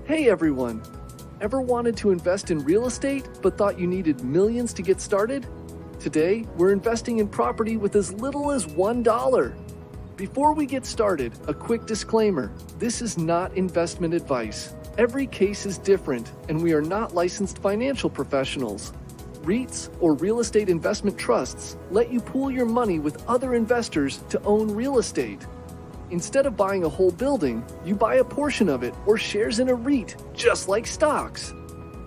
Hey everyone! Ever wanted to invest in real estate but thought you needed millions to get started? Today, we're investing in property with as little as $1. Before we get started, a quick disclaimer. This is not investment advice. Every case is different, and we are not licensed financial professionals. REITs, or real estate investment trusts, let you pool your money with other investors to own real estate. Instead of buying a whole building, you buy a portion of it or shares in a REIT, just like stocks.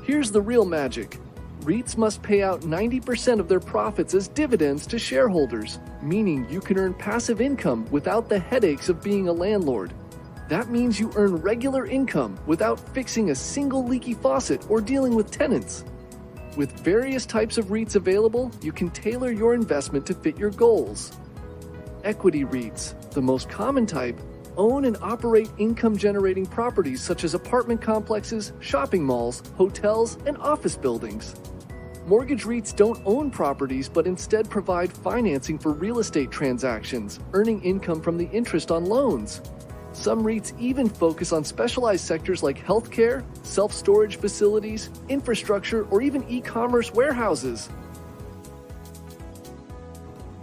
Here's the real magic. REITs must pay out 90% of their profits as dividends to shareholders, meaning you can earn passive income without the headaches of being a landlord. That means you earn regular income without fixing a single leaky faucet or dealing with tenants. With various types of REITs available, you can tailor your investment to fit your goals. Equity REITs, the most common type, own and operate income-generating properties such as apartment complexes, shopping malls, hotels, and office buildings. Mortgage REITs don't own properties but instead provide financing for real estate transactions, earning income from the interest on loans. Some REITs even focus on specialized sectors like healthcare, self-storage facilities, infrastructure, or even e-commerce warehouses.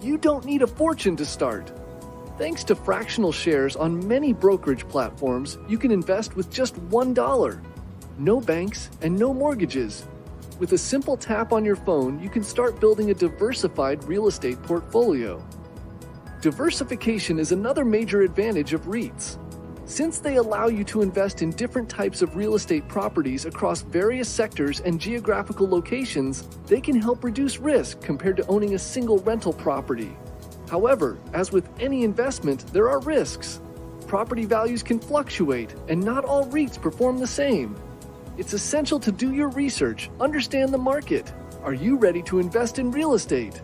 You don't need a fortune to start. Thanks to fractional shares on many brokerage platforms, you can invest with just $1. No banks and no mortgages. With a simple tap on your phone, you can start building a diversified real estate portfolio. Diversification is another major advantage of REITs. Since they allow you to invest in different types of real estate properties across various sectors and geographical locations, they can help reduce risk compared to owning a single rental property. However, as with any investment, there are risks. Property values can fluctuate, and not all REITs perform the same. It's essential to do your research, understand the market. Are you ready to invest in real estate?